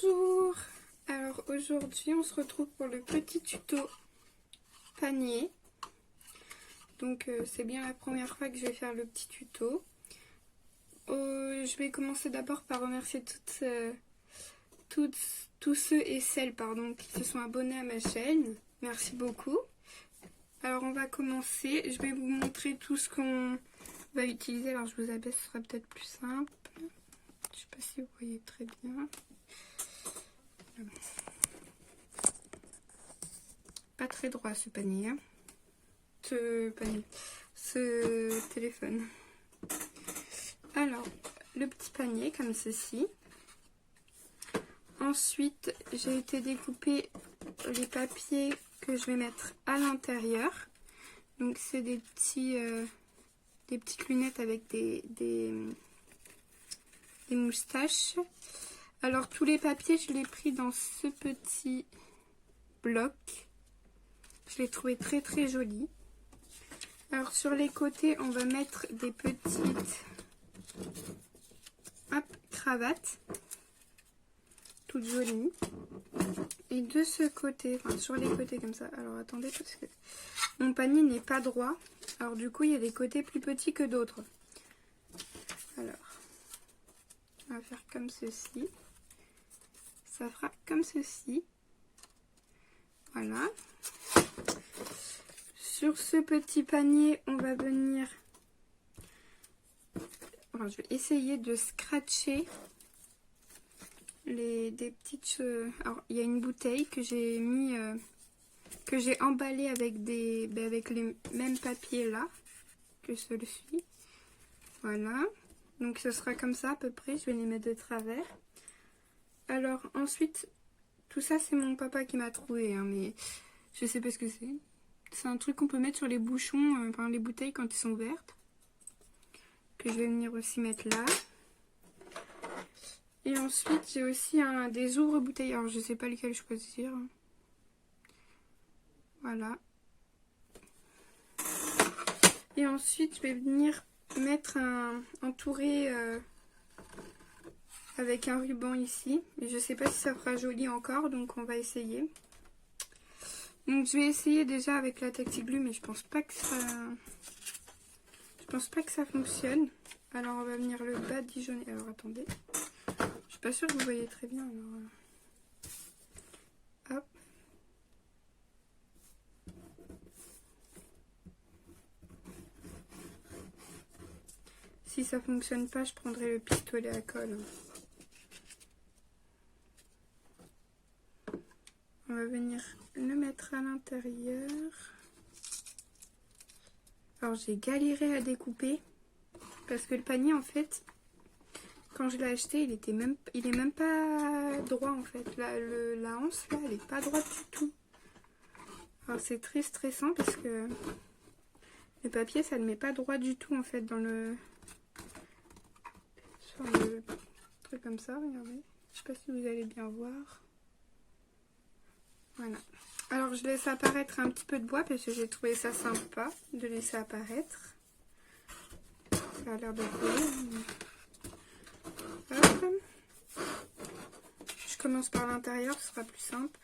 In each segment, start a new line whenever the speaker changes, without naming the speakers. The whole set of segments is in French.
Bonjour. Alors aujourd'hui on se retrouve pour le petit tuto panier. Donc c'est bien la première fois que je vais faire le petit tuto. Je vais commencer d'abord par remercier tous ceux et celles qui se sont abonnés à ma chaîne. Merci beaucoup. Alors on va commencer. Je vais vous montrer tout ce qu'on va utiliser. Alors je vous abaisse, ce sera peut-être plus simple. Je sais pas si vous voyez très bien. Pas très droit ce panier, hein. Ce téléphone. Alors, le petit panier comme ceci. Ensuite, j'ai été découper les papiers que je vais mettre à l'intérieur. Donc c'est des petites lunettes avec des moustaches. Alors tous les papiers, je les ai pris dans ce petit bloc. Je l'ai trouvé très très joli. Alors sur les côtés, on va mettre des petites cravates. Toutes jolies. Et de ce côté, enfin sur les côtés comme ça. Alors attendez, parce que mon panier n'est pas droit. Alors du coup, il y a des côtés plus petits que d'autres. Alors, on va faire comme ceci. Ça fera comme ceci. Voilà. Sur ce petit panier, on va venir... Alors, je vais essayer de scratcher des petites... Alors, il y a une bouteille que j'ai mis... que j'ai emballée avec avec les mêmes papiers là que celui-ci. Voilà. Donc, ce sera comme ça à peu près. Je vais les mettre de travers. Alors, ensuite... Tout ça, c'est mon papa qui m'a trouvé, hein, mais je sais pas ce que c'est. C'est un truc qu'on peut mettre sur les bouchons, enfin les bouteilles quand elles sont vertes. Que je vais venir aussi mettre là. Et ensuite, j'ai aussi des ouvre-bouteilles. Alors, je sais pas lesquels choisir. Voilà. Et ensuite, je vais venir mettre entouré avec un ruban ici. Mais je sais pas si ça fera joli encore, donc on va essayer. Donc je vais essayer déjà avec la Taxi-Glue, mais je pense pas que ça fonctionne. Alors on va venir le badigeonner. Alors attendez, je suis pas sûre que vous voyez très bien. Alors hop. Si ça fonctionne pas, je prendrai le pistolet à colle. On va venir le mettre à l'intérieur. Alors j'ai galéré à découper parce que le panier en fait, quand je l'ai acheté, il est même pas droit en fait. La anse là, elle est pas droite du tout. Alors c'est très stressant parce que le papier ça ne met pas droit du tout en fait sur le truc comme ça. Regardez, je sais pas si vous allez bien voir. Voilà. Alors je laisse apparaître un petit peu de bois parce que j'ai trouvé ça sympa de laisser apparaître. Ça a l'air de coller. Hop. Je commence par l'intérieur, ce sera plus simple.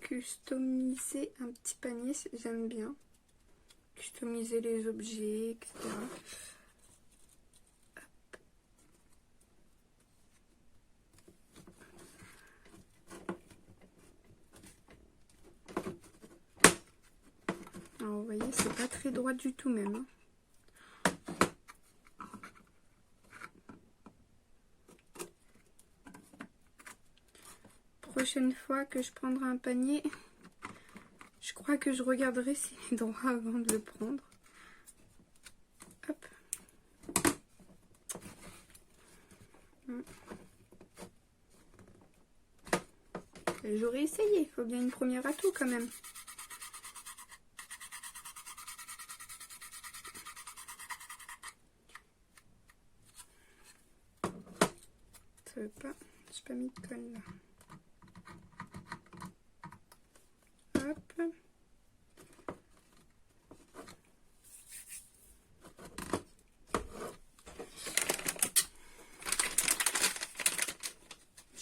Customiser un petit panier, j'aime bien. Customiser les objets, etc. Alors vous voyez, c'est pas très droit du tout même. Hein. Prochaine fois que je prendrai un panier, je crois que je regarderai s'il est droit avant de le prendre. Hop. J'aurais essayé, il faut bien une première atout quand même. Ça veut pas, j'ai pas mis de colle là. Hop.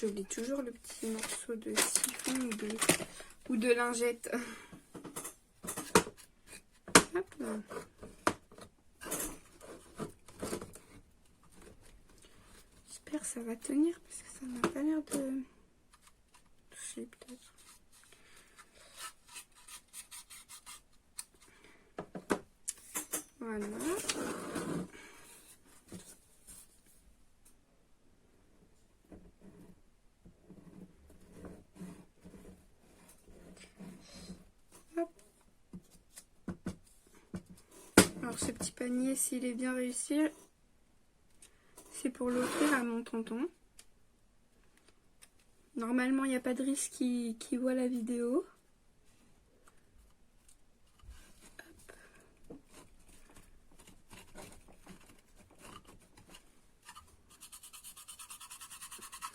J'oublie toujours le petit morceau de siphon ou de lingette. Hop là. J'espère que ça va tenir parce que ça n'a pas l'air de toucher peut-être. Voilà. Hop. Alors ce petit panier, s'il est bien réussi, c'est pour l'offrir à mon tonton. Normalement, il n'y a pas de risque qui voit la vidéo.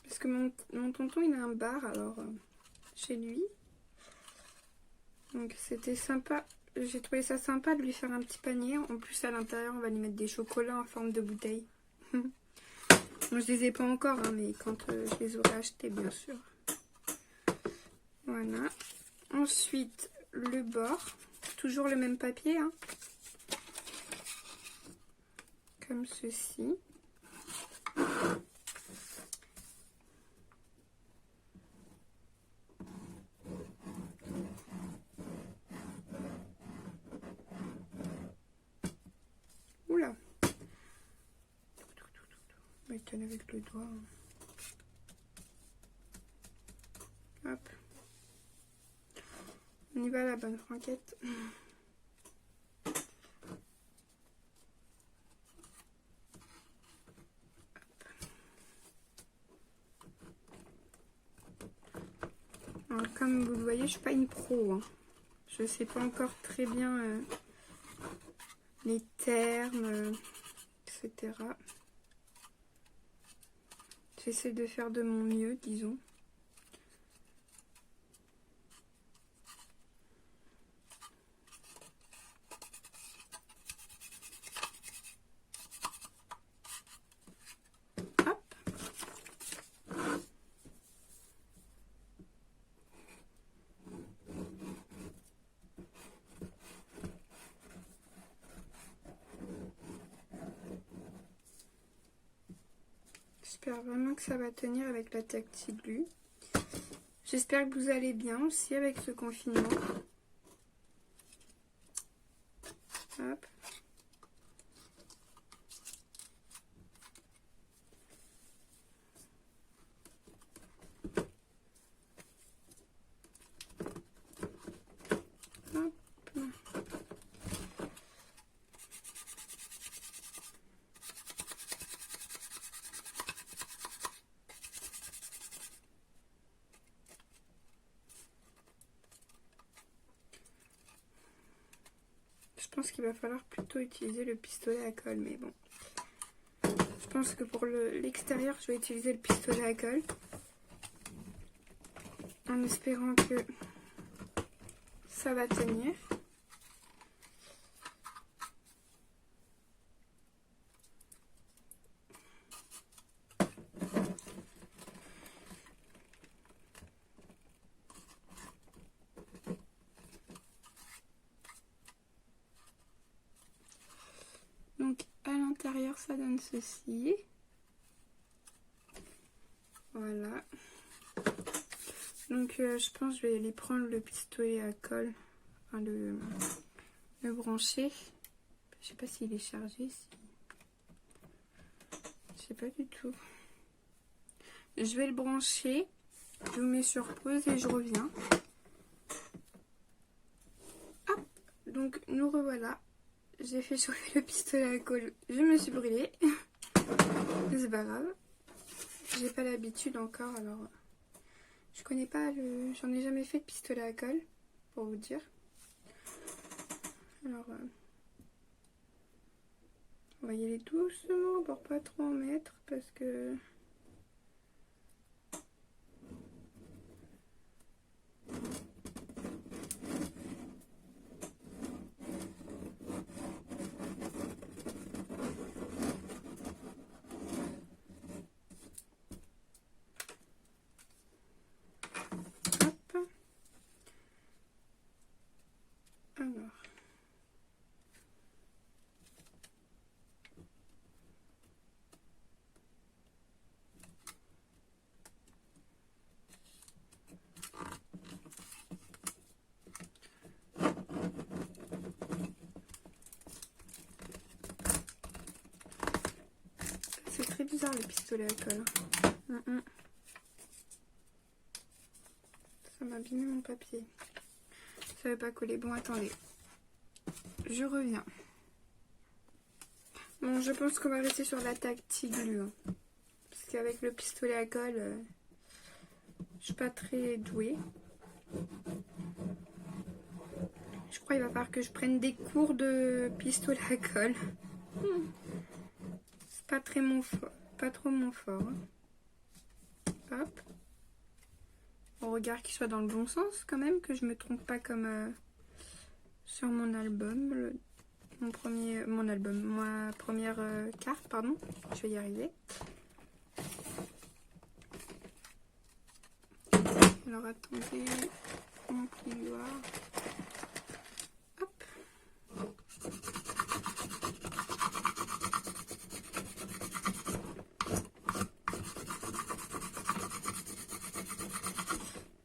Parce que mon tonton, il a un bar, alors, chez lui. Donc c'était sympa. J'ai trouvé ça sympa de lui faire un petit panier. En plus, à l'intérieur, on va lui mettre des chocolats en forme de bouteille. Moi, je les ai pas encore, hein, mais quand je les aurai achetés, bien sûr. Voilà. Ensuite, le bord. Toujours le même papier, hein. Comme ceci. Oula. On va tenir avec le doigt. Hop. On y va à la bonne franquette. Alors, comme vous le voyez, je suis pas une pro. Hein. Je sais pas encore très bien les termes, etc. J'essaie de faire de mon mieux, disons. Hop. J'espère vraiment que ça va tenir avec la Tacti-Glu. J'espère que vous allez bien aussi avec ce confinement. Hop. Hop. Je pense qu'il va falloir plutôt utiliser le pistolet à colle, mais bon. Je pense que pour l'extérieur, je vais utiliser le pistolet à colle. En espérant que ça va tenir. Donc à l'intérieur ça donne ceci. Voilà. Donc je pense que je vais aller prendre le pistolet à colle, enfin, le brancher. Je sais pas s'il est chargé. Je sais pas du tout. Je vais le brancher. Je vous mets sur pause et je reviens. Hop. Donc nous revoilà. J'ai fait chauffer le pistolet à colle. Je me suis brûlée. C'est pas grave. J'ai pas l'habitude encore, alors je connais pas le. J'en ai jamais fait de pistolet à colle, pour vous dire. Alors, on va y aller doucement pour pas trop en mettre parce que. bizarre le pistolet à colle. Ça m'a abîmé mon papier. Ça veut pas coller. Bon, attendez. Je reviens. Bon, je pense qu'on va rester sur la tactique glue. Hein. Parce qu'avec le pistolet à colle, je suis pas très douée. Je crois qu'il va falloir que je prenne des cours de pistolet à colle. C'est pas très mon fort. Pas trop mon fort. Hein. Hop. On regarde qu'il soit dans le bon sens quand même, que je me trompe pas comme sur mon album. Ma première carte, pardon. Je vais y arriver. Alors attendez, mon plioir. Hop.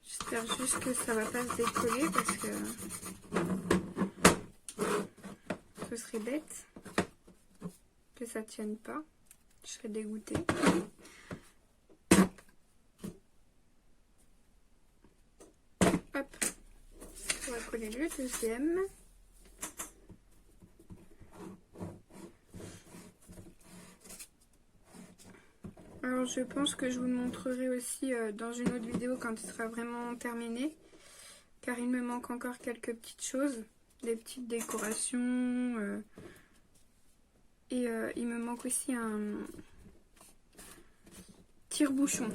J'espère juste que ça va pas se décoller parce que ce serait bête que ça tienne pas. Je serais dégoûtée. Hop. On va coller le deuxième. Alors je pense que je vous le montrerai aussi dans une autre vidéo quand il sera vraiment terminé. Car il me manque encore quelques petites choses. Des petites décorations. Et il me manque aussi un tire-bouchon.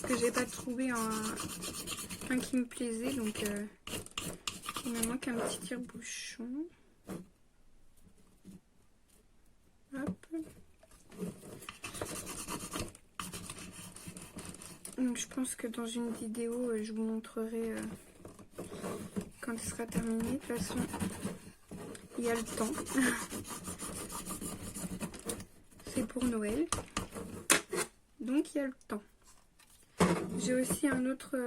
Que j'ai pas trouvé un qui me plaisait. Donc il me manque un petit tire-bouchon. Hop. Donc je pense que dans une vidéo, je vous montrerai quand il sera terminé. De toute façon, il y a le temps. C'est pour Noël. Donc il y a le temps. J'ai aussi un autre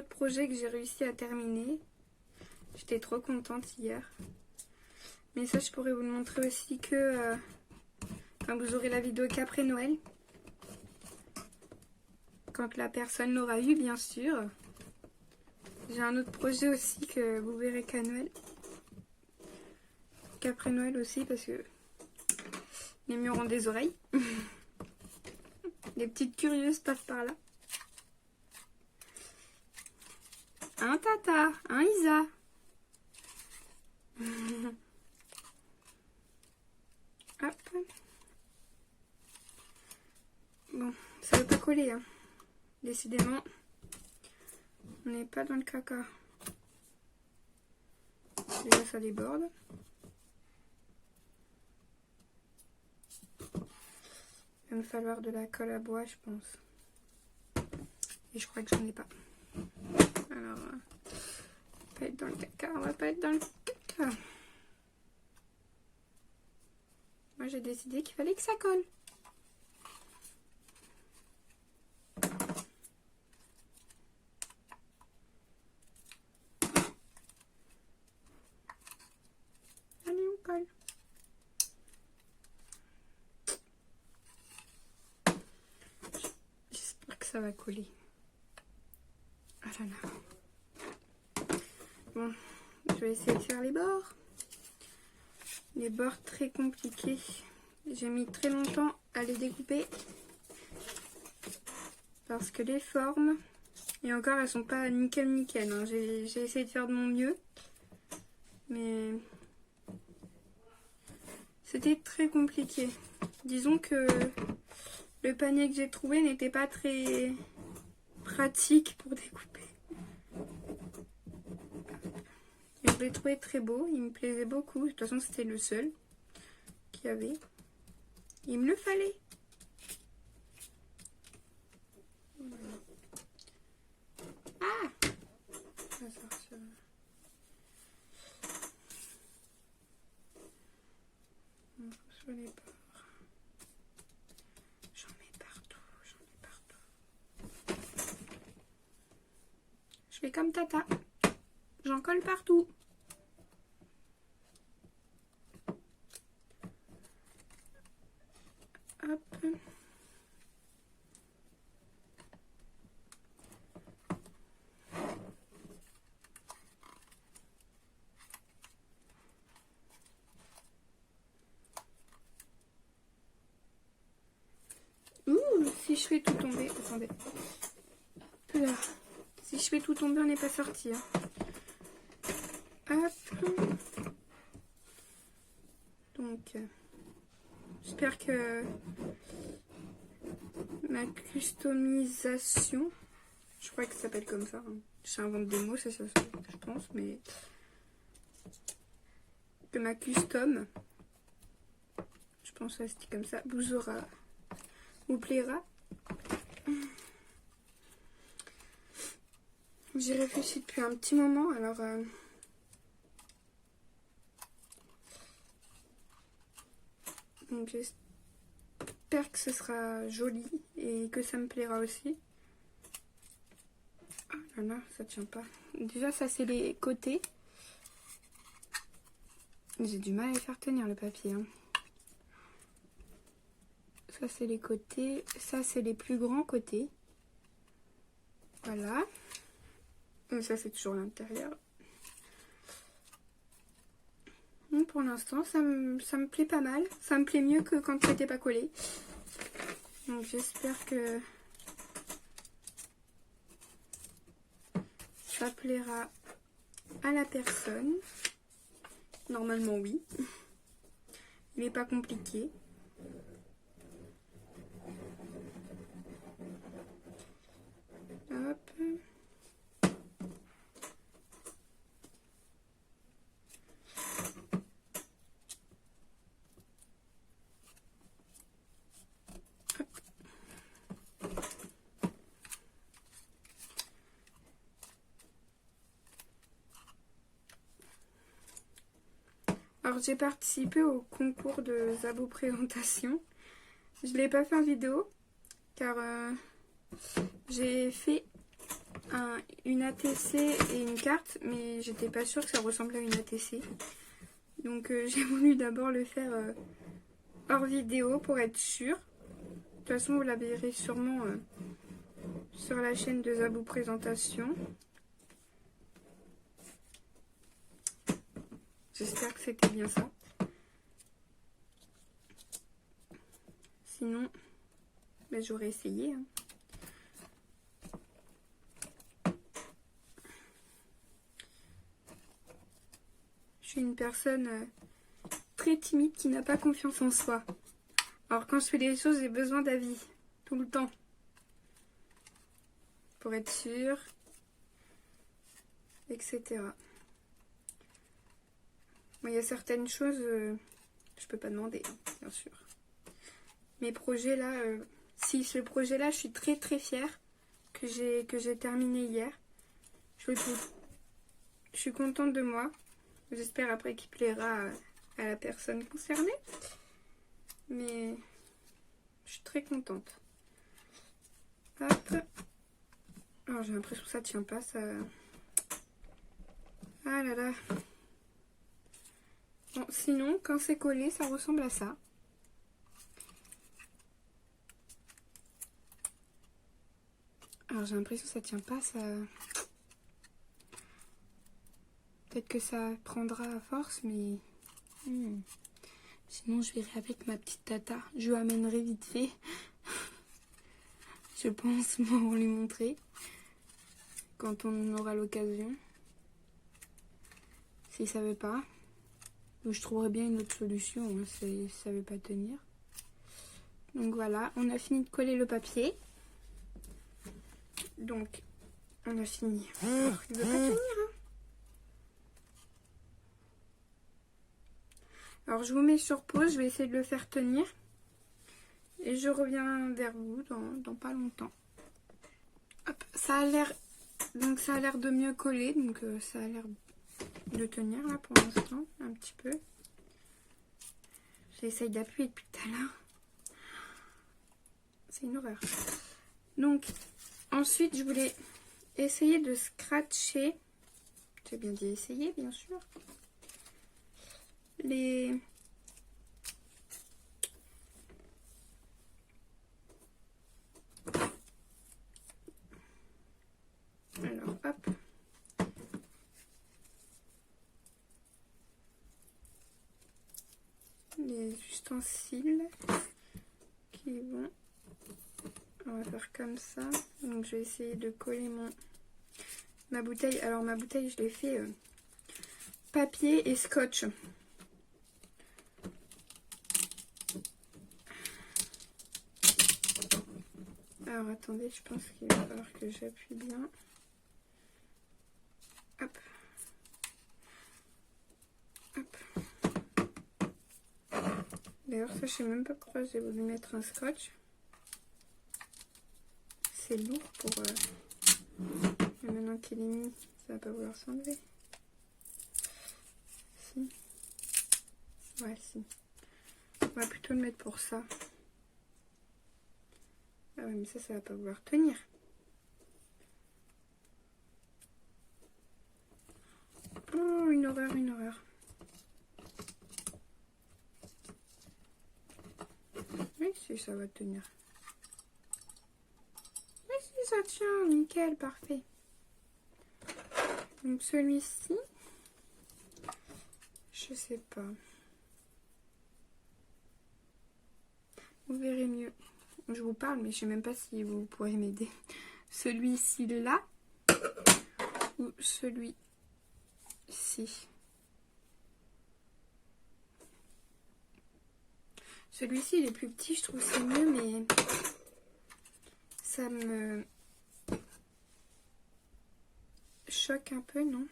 projet que j'ai réussi à terminer. J'étais trop contente hier. Mais ça, je pourrais vous le montrer aussi que quand vous aurez la vidéo qu'après Noël. Quand la personne l'aura eu, bien sûr. J'ai un autre projet aussi que vous verrez qu'à Noël. Qu'après Noël aussi, parce que les murs ont des oreilles. Les petites curieuses passent par là. Un Tata, un Isa. Hop. Bon, ça veut pas coller, hein. Décidément, on n'est pas dans le caca. Déjà, ça déborde. Il va me falloir de la colle à bois, je pense. Et je crois que j'en ai pas. Alors, on va pas être dans le caca, on va pas être dans le caca. Moi, j'ai décidé qu'il fallait que ça colle. Allez, on colle. J'espère que ça va coller. Ah là là. Bon, je vais essayer de faire les bords. Les bords très compliqués. J'ai mis très longtemps à les découper. Parce que les formes, et encore elles sont pas nickel hein. J'ai essayé de faire de mon mieux. Mais c'était très compliqué. Disons que le panier que j'ai trouvé n'était pas très pratique pour découper. Et je l'ai trouvé très beau, il me plaisait beaucoup. De toute façon, c'était le seul qu'il y avait. Il me le fallait. Ah! Ça va sortir. Sur les bords. J'en mets partout. Je fais comme Tata. J'en colle partout. Ouh, si je fais tout tomber, attendez. Là. Si je fais tout tomber, on n'est pas sorti. Hein. Hop. Donc, j'espère que ma customisation, je crois que ça s'appelle comme ça. Hein. J'invente des mots, c'est ça, je pense, mais que ma custom, je pense que ça se dit comme ça, vous plaira. J'y réfléchis depuis un petit moment, alors donc j'espère que ce sera joli et que ça me plaira aussi. Oh là là, ça tient pas. Déjà ça c'est les côtés. J'ai du mal à les faire tenir le papier. Hein. Ça c'est les côtés, ça c'est les plus grands côtés. Voilà. Et ça c'est toujours l'intérieur. Pour l'instant ça me plaît pas mal. Ça me plaît mieux que quand c'était pas collé. Donc j'espère que ça plaira à la personne. Normalement oui. Il n'est pas compliqué. Hop. Alors j'ai participé au concours de Zabo présentation. Je ne l'ai pas fait en vidéo car j'ai fait une ATC et une carte, mais j'étais pas sûre que ça ressemblait à une ATC. Donc j'ai voulu d'abord le faire hors vidéo pour être sûre. De toute façon vous la verrez sûrement sur la chaîne de Zabo présentation. J'espère que c'était bien ça. Sinon, ben, j'aurais essayé. Hein. Je suis une personne très timide qui n'a pas confiance en soi. Alors quand je fais des choses, j'ai besoin d'avis. Tout le temps. Pour être sûre. Etc. Bon, il y a certaines choses, je peux pas demander, hein, bien sûr. Mes projets là, si ce projet là, je suis très très fière que j'ai terminé hier. Je suis contente de moi. J'espère après qu'il plaira à la personne concernée. Mais je suis très contente. Hop. Alors j'ai l'impression que ça tient pas, ça. Ah là là. Bon, sinon, quand c'est collé, ça ressemble à ça. Alors j'ai l'impression que ça tient pas, ça. Peut-être que ça prendra à force, mais sinon je verrai avec ma petite tata. Je lui amènerai vite fait. Je pense pour lui montrer quand on aura l'occasion. S'il savait pas, donc je trouverai bien une autre solution hein, si ça veut pas tenir. Donc voilà, on a fini de coller le papier. Donc on a fini. Oh, il veut pas tenir hein. Alors je vous mets sur pause, je vais essayer de le faire tenir. Et je reviens vers vous dans pas longtemps. Hop, ça a l'air de mieux coller, donc ça a l'air de tenir là pour l'instant, un petit peu. J'essaye d'appuyer depuis tout à l'heure. C'est une horreur. Donc ensuite je voulais essayer de scratcher. J'ai bien dit essayer bien sûr. hop. Les ustensiles qui vont... On va faire comme ça. Donc je vais essayer de coller ma bouteille. Alors ma bouteille, je l'ai fait papier et scotch. Alors attendez, je pense qu'il va falloir que j'appuie bien. Hop. Hop. D'ailleurs ça je sais même pas pourquoi j'ai voulu mettre un scotch. C'est lourd pour... Mais maintenant qu'il est mis, ça va pas vouloir s'enlever. Si. Ouais, si. On va plutôt le mettre pour ça. Ah ouais, mais ça va pas vouloir tenir. Oh, une horreur, une horreur. Oui, si, ça va tenir. Oui, si, ça tient. Nickel, parfait. Donc celui-ci, je sais pas. Vous verrez mieux. Je vous parle, mais je sais même pas si vous pourrez m'aider. Celui-ci là ou celui-ci. Celui-ci il est plus petit, je trouve c'est mieux, mais ça me choque un peu, non?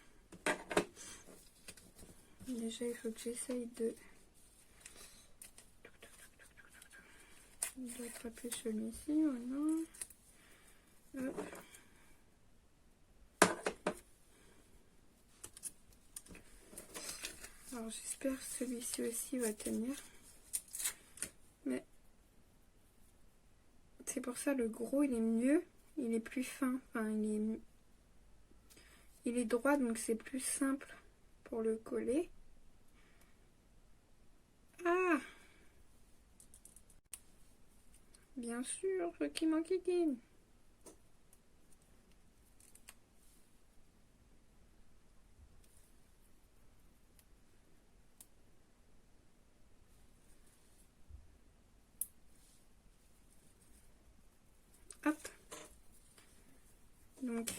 Déjà il faut que j'essaye de attraper celui-ci, voilà. Hop. Alors j'espère que celui-ci aussi va tenir. Mais c'est pour ça le gros il est mieux. Il est plus fin. Enfin il est droit donc c'est plus simple pour le coller. Ah! Bien sûr, ce qui m'enquiquine. Hop. Donc, le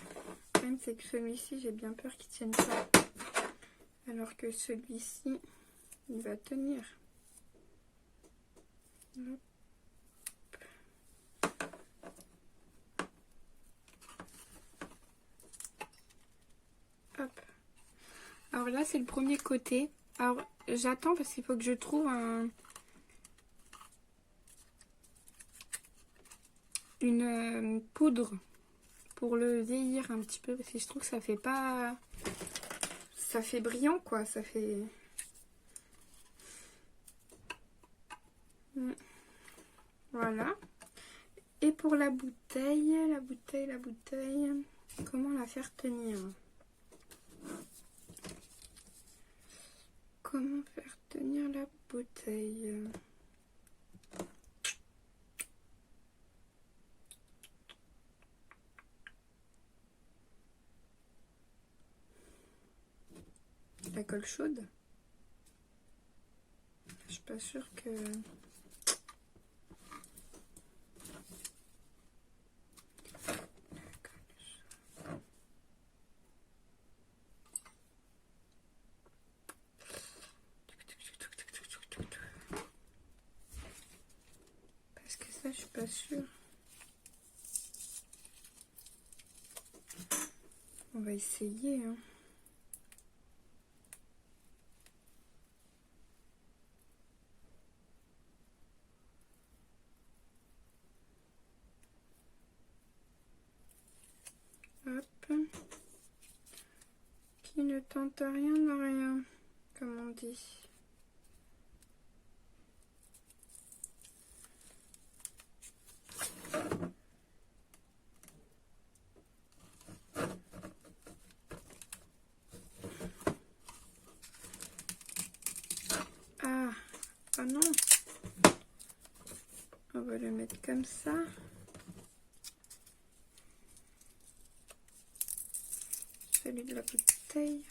problème c'est que celui-ci, j'ai bien peur qu'il tienne pas. Alors que celui-ci, il va tenir. Hop. Hop. Alors là, c'est le premier côté. Alors, j'attends parce qu'il faut que je trouve une poudre pour le vieillir un petit peu. Parce que je trouve que ça fait pas... Ça fait brillant, quoi. Ça fait... Voilà. Et pour la bouteille, comment la faire tenir? Comment faire tenir la bouteille? La colle chaude? Je suis pas sûre que... Parce que ça, je suis pas sûre. On va essayer, hein. Hop. Qui ne tente rien n'a rien, comme on dit. Ah, oh non. On va le mettre comme ça. celui de la bouteille.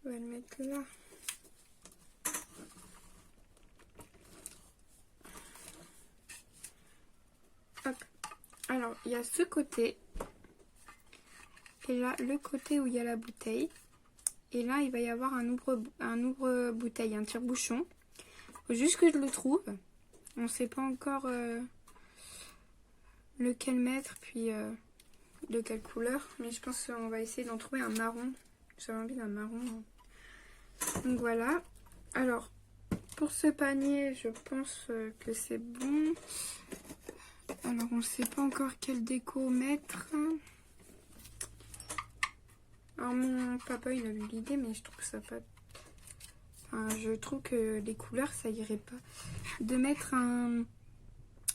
On va le mettre là. Hop. Alors, il y a ce côté. Et là, le côté où il y a la bouteille. Et là, il va y avoir un ouvre-bouteille, un tire-bouchon. Faut juste que je le trouve. On ne sait pas encore lequel mettre, puis de quelle couleur. Mais je pense qu'on va essayer d'en trouver un marron. J'avais envie d'un marron. Donc voilà. Alors, pour ce panier, je pense que c'est bon. Alors, on ne sait pas encore quelle déco mettre. Alors, mon papa, il a eu l'idée, mais je trouve ça pas... Enfin, je trouve que les couleurs, ça irait pas. De mettre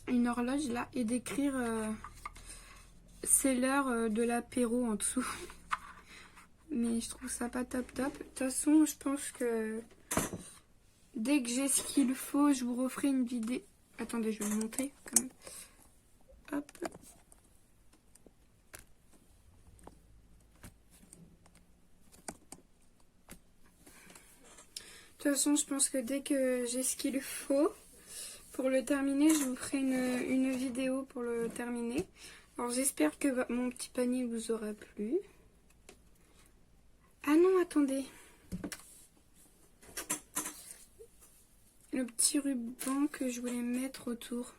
une horloge, là, et d'écrire... c'est l'heure de l'apéro en dessous. Mais je trouve ça pas top top. De toute façon, je pense que... dès que j'ai ce qu'il faut, je vous referai une vidéo... Attendez, je vais le monter, quand même. Hop. De toute façon, je pense que dès que j'ai ce qu'il faut pour le terminer, je vous ferai une vidéo pour le terminer. Alors, j'espère que mon petit panier vous aura plu. Ah non, attendez. Le petit ruban que je voulais mettre autour.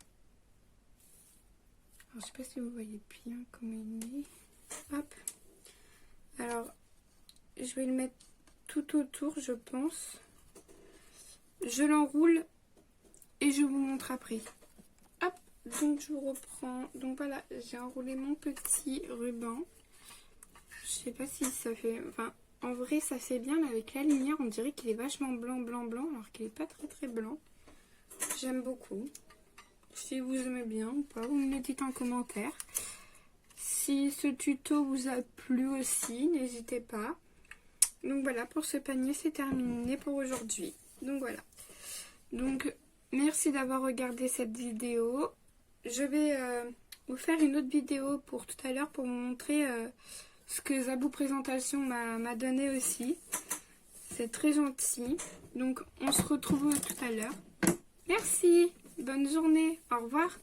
Alors, je sais pas si vous voyez bien comment il est. Hop. Alors, je vais le mettre tout autour, je pense. Je l'enroule et je vous montre après. Hop, donc je vous reprends. Donc voilà, j'ai enroulé mon petit ruban. Je sais pas si ça fait... Enfin, en vrai, ça fait bien, mais avec la lumière, on dirait qu'il est vachement blanc, alors qu'il est pas très blanc. J'aime beaucoup. Si vous aimez bien ou pas, vous me le dites en commentaire. Si ce tuto vous a plu aussi, n'hésitez pas. Donc voilà, pour ce panier, c'est terminé pour aujourd'hui. Donc voilà. Donc, merci d'avoir regardé cette vidéo. Je vais vous faire une autre vidéo pour tout à l'heure pour vous montrer ce que Zabou Présentation m'a donné aussi. C'est très gentil. Donc, on se retrouve tout à l'heure. Merci. Bonne journée. Au revoir.